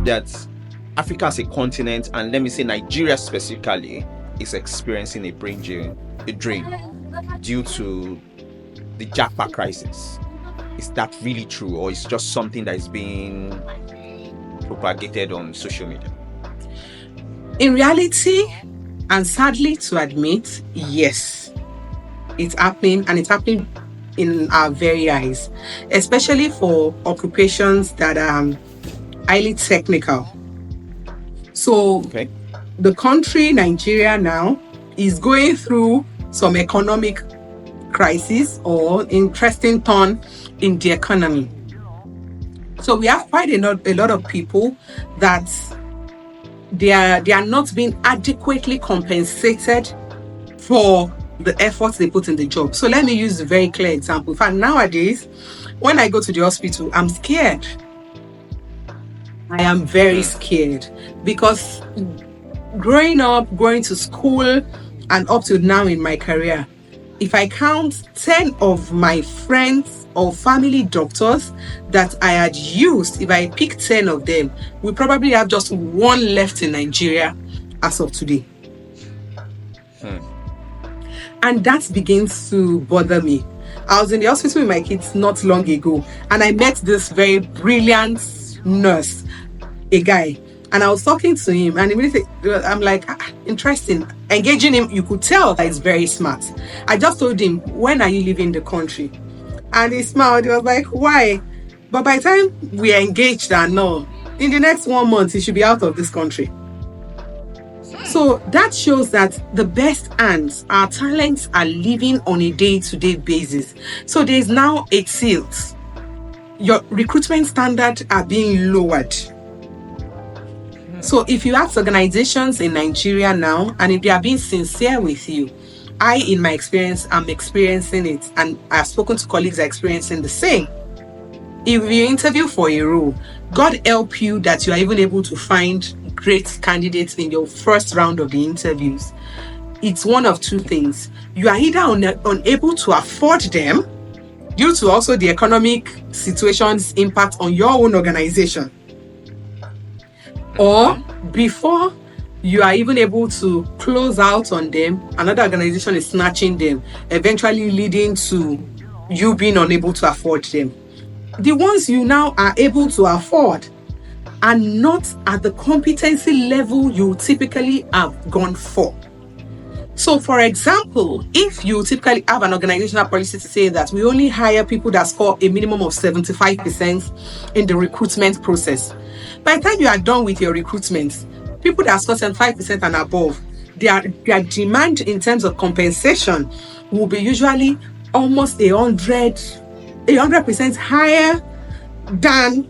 that Africa as a continent, and let me say Nigeria specifically, is experiencing a brain drain due to the Japa Crisis. Is that really true, or is it just something that is being propagated on social media? In reality, and sadly to admit, yes, it's happening, and it's happening in our very eyes, especially for occupations that are highly technical. So the country, Nigeria now, is going through some economic crisis or interesting turn in the economy. So we have quite a lot of people that they are not being adequately compensated for the efforts they put in the job. So let me use a very clear example. In fact, nowadays, when I go to the hospital, I'm scared. I am very scared because growing up, going to school, and up to now in my career, if I count 10 of my friends or family doctors that I had used, if I pick 10 of them, we probably have just one left in Nigeria as of today. And that begins to bother me. I was in the hospital with my kids not long ago, and I met this very brilliant nurse, a guy, and I was talking to him, and immediately I'm like, interesting. Engaging him, you could tell that he's very smart. I just told him, when are you leaving the country? And he smiled. He was like, why? But by the time we are engaged and all, in the next 1 month, he should be out of this country. So that shows that the best hands, our talents, are living on a day-to-day basis. So there's now a tilt. Your recruitment standards are being lowered. So if you ask organizations in Nigeria now, and if they are being sincere with you, I, in my experience, am experiencing it, and I've spoken to colleagues are experiencing the same. If you interview for a role, God help you that you are even able to find great candidates in your first round of the interviews. It's one of two things. You are either unable to afford them due to also the economic situation's impact on your own organization, or before you are even able to close out on them, another organization is snatching them, eventually leading to you being unable to afford them. The ones you now are able to afford are not at the competency level you typically have gone for. So, for example, if you typically have an organizational policy to say that we only hire people that score a minimum of 75% in the recruitment process, by the time you are done with your recruitment, people that score 75% and above, their demand in terms of compensation will be usually almost 100% higher than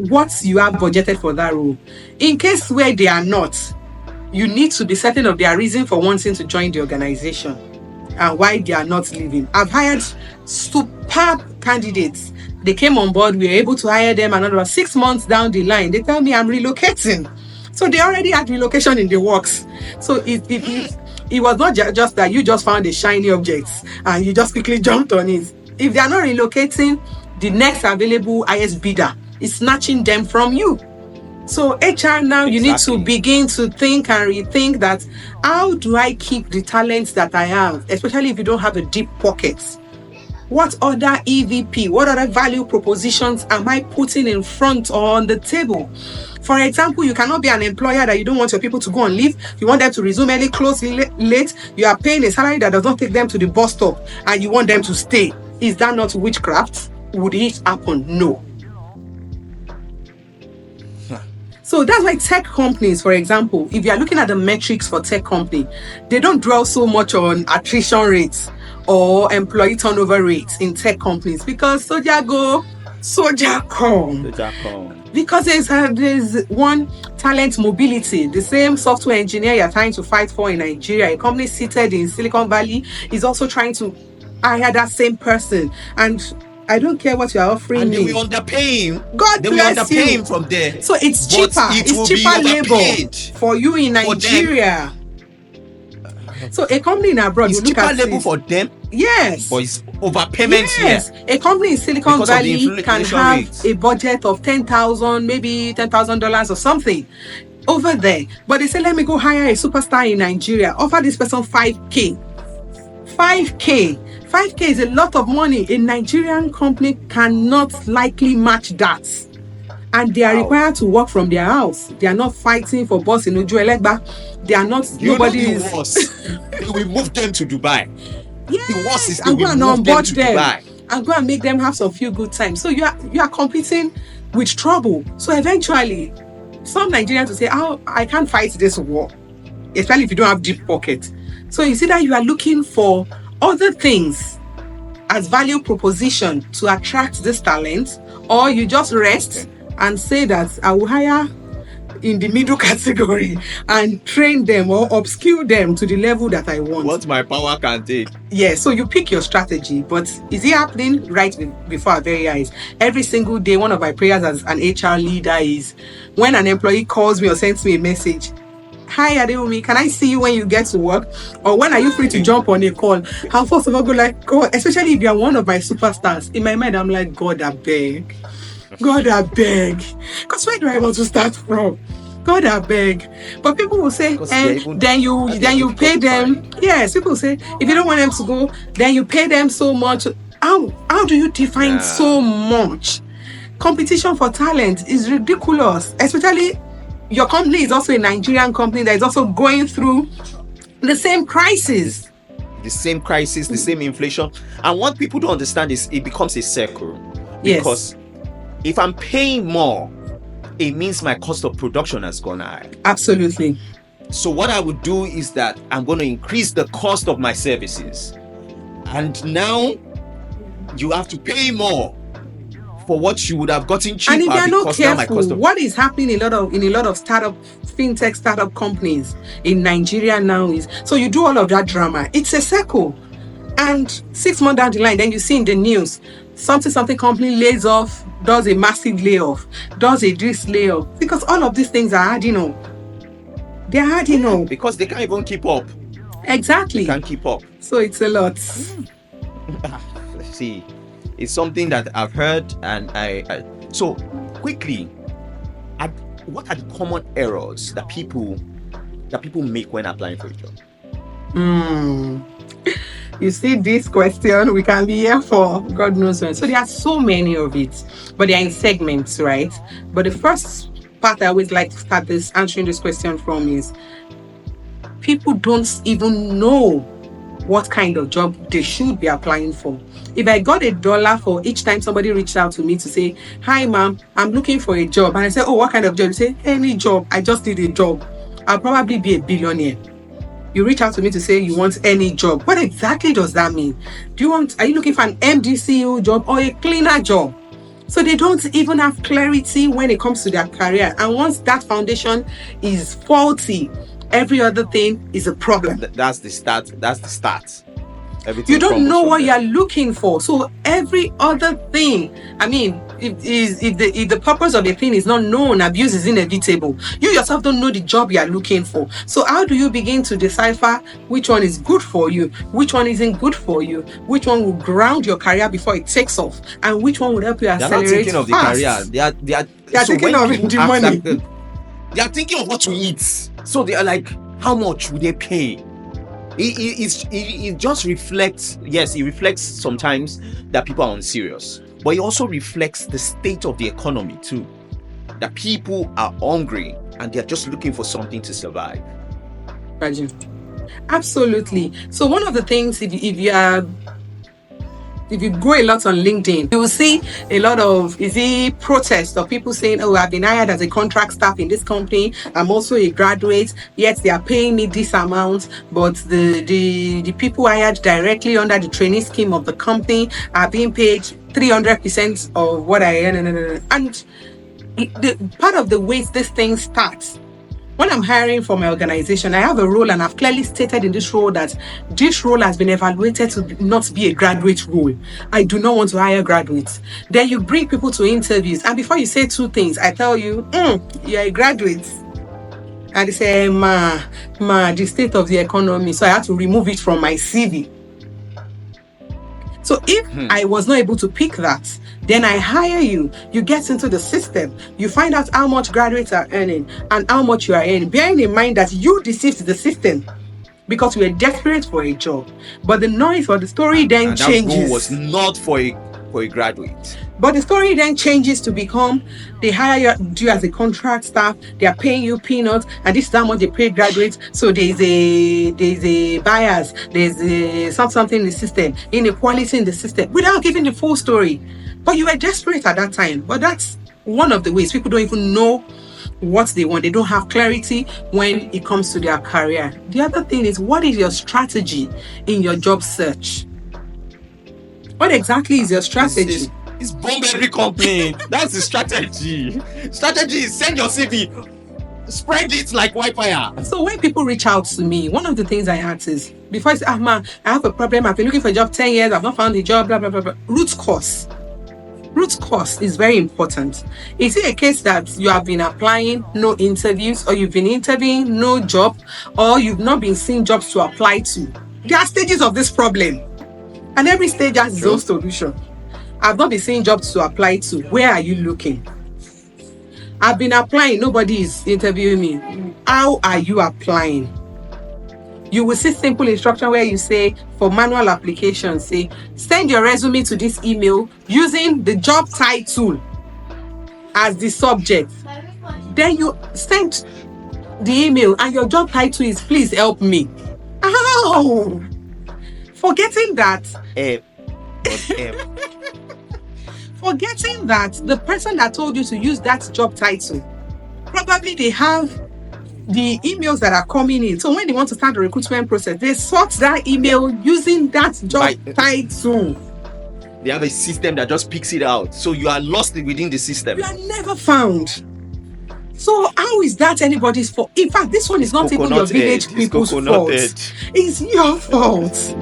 what you have budgeted for that role. In case where they are not, you need to be certain of their reason for wanting to join the organization and why they are not leaving. I've hired superb candidates. They came on board, we were able to hire them, and about 6 months down the line, they tell me I'm relocating. So they already had relocation in the works. So it was not just that you just found a shiny object and you just quickly jumped on it. If they are not relocating, the next available highest bidder is snatching them from you. So HR now, you need to begin to think and rethink that, how do I keep the talents that I have, especially if you don't have a deep pocket? What other EVP, what other value propositions am I putting in front or on the table? For example, you cannot be an employer that you don't want your people to go on leave. You want them to resume early, close late. You are paying a salary that does not take them to the bus stop, and you want them to stay. Is that not witchcraft? Would it happen? No. So that's why tech companies, for example, if you are looking at the metrics for tech company, they don't dwell so much on attrition rates or employee turnover rates in tech companies, because soldier go, soldier come. Because there's one, talent mobility. The same software engineer you're trying to fight for in Nigeria, a company seated in Silicon Valley, is also trying to hire that same person. And I don't care what you are offering me. And they will underpay him. God bless you. Him from there. So it's cheaper. It's cheaper labor for you in Nigeria. So a company in abroad, it's cheaper labor for them, Yes. But it's overpayment Yes. here. A company in Silicon Because of the Valley can inflation have rates. a budget of 10,000, maybe $10,000 or something over there. But they say, let me go hire a superstar in Nigeria. Offer this person 5K. 5K. 5K is a lot of money. A Nigerian company cannot likely match that. And they are Wow. required to work from their house. They are not fighting for boss in Oju Elegba. They are not, You nobody know is. the worst. They will move them to Dubai. Yes, The worst is they and go will and move them onboard to them Dubai. and go and make them have some few good times. So you are competing with trouble. So eventually, some Nigerians will say, "Oh, I can't fight this war," especially if you don't have deep pocket. So you see that you are looking for other things as value proposition to attract this talent, or you just rest and say that I will hire in the middle category and train them or upskill them to the level that I want. What my power can take. Yeah, so you pick your strategy, but is it happening right before our very eyes? Every single day, one of my prayers as an HR leader is when an employee calls me or sends me a message, "Hi Adewunmi, can I see you when you get to work?" Or "When are you free to jump on a call?" I'll first of all go like, God, especially if you're one of my superstars. In my mind, I'm like, God, I beg. God, I beg. Because where do I want to start from? God, I beg. But people will say, then you pay them. Yes, people say, if you don't want them to go, then you pay them so much. How do you define so much? Competition for talent is ridiculous, especially your company is also a Nigerian company that is also going through the same crisis. The same crisis, the same inflation. And what people don't understand is it becomes a circle. Because if I'm paying more, it means my cost of production has gone high. Absolutely. So what I would do is that I'm going to increase the cost of my services. And now you have to pay more for what you would have gotten cheaper. And if you're not because now my careful, cost of what is happening in a lot of fintech startup companies in Nigeria now is, so you do all of that drama. It's a circle. And 6 months down the line, then you see in the news, something company lays off, does a massive layoff, does a this layoff. Because all of these things are adding up. They're adding up. Because they can't even keep up. Exactly. They can't keep up. So it's a lot. See, it's something that I've heard, and I so quickly, what are the common errors that people make when applying for a job? You see, this question, we can be here for God knows when. So there are so many of it, but they are in segments, right? But the first part I always like to start this answering this question from is people don't even know what kind of job they should be applying for. If I got $1 for each time somebody reached out to me to say, "Hi ma'am, I'm looking for a job," and I say, "Oh, what kind of job?" You say, "Any job, I just need a job. I'll probably be a billionaire." You reach out to me to say you want any job. What exactly does that mean? Are you looking for an MDCU job or a cleaner job? So they don't even have clarity when it comes to their career. And once that foundation is faulty, every other thing is a problem. That's the start. Everything you don't know what you're looking for. So every other thing, I mean, if the purpose of a thing is not known, abuse is inevitable. You yourself don't know the job you're looking for. So how do you begin to decipher which one is good for you, which one isn't good for you, which one will ground your career before it takes off, and which one would help you accelerate? They're not thinking of the career. They are thinking of the money. They are thinking of what to eat. So they are like, how much would they pay? It just reflects, yes, it reflects sometimes that people are unserious, but it also reflects the state of the economy too. That people are hungry and they're just looking for something to survive. Absolutely. So one of the things, if you go a lot on LinkedIn, you will see a lot of protests of people saying, "Oh, I've been hired as a contract staff in this company. I'm also a graduate, yet they are paying me this amount, but the people hired directly under the trainee scheme of the company are being paid 300% of what I earn." And part of the ways this thing starts, when I'm hiring for my organization, I have a role, and I've clearly stated in this role that this role has been evaluated to not be a graduate role. I do not want to hire graduates. Then you bring people to interviews, and before you say two things, I tell you, you're a graduate. And they say, the state of the economy. So I had to remove it from my CV. So if I was not able to pick that, then I hire you. You get into the system. You find out how much graduates are earning and how much you are earning. Bearing in mind that you deceived the system because we were desperate for a job. But the noise or the story then and changes. That role was not for a graduate. But the story then changes to become they hire you as a contract staff, they are paying you peanuts, and this is how much they pay graduates. So there's a bias, there's a something in the system, inequality in the system, without giving the full story. But you were desperate at that time. But that's one of the ways people don't even know what they want. They don't have clarity when it comes to their career. The other thing is, what is your strategy in your job search? What exactly is your strategy? It's bomb every company. That's the strategy. Strategy is send your CV, spread it like wildfire. So when people reach out to me, one of the things I ask is, before I say, man, I have a problem, I've been looking for a job 10 years, I've not found a job, blah, blah, blah, blah. Root cause. Root cause is very important. Is it a case that you have been applying, no interviews, or you've been interviewing, no job, or you've not been seeing jobs to apply to? There are stages of this problem. And every stage has its own solution. I've not been seeing jobs to apply to. Where are you looking? I've been applying. Nobody is interviewing me. How are you applying? You will see simple instruction where you say, for manual application, say, send your resume to this email using the job title as the subject. Then you send the email and your job title is, please help me. Ow! Forgetting that the person that told you to use that job title, probably they have the emails that are coming in. So when they want to start the recruitment process, they sort that email using that job title. They have a system that just picks it out. So you are lost within the system. You are never found. So how is that anybody's fault? In fact, this one is not even your village people's fault. It's your fault.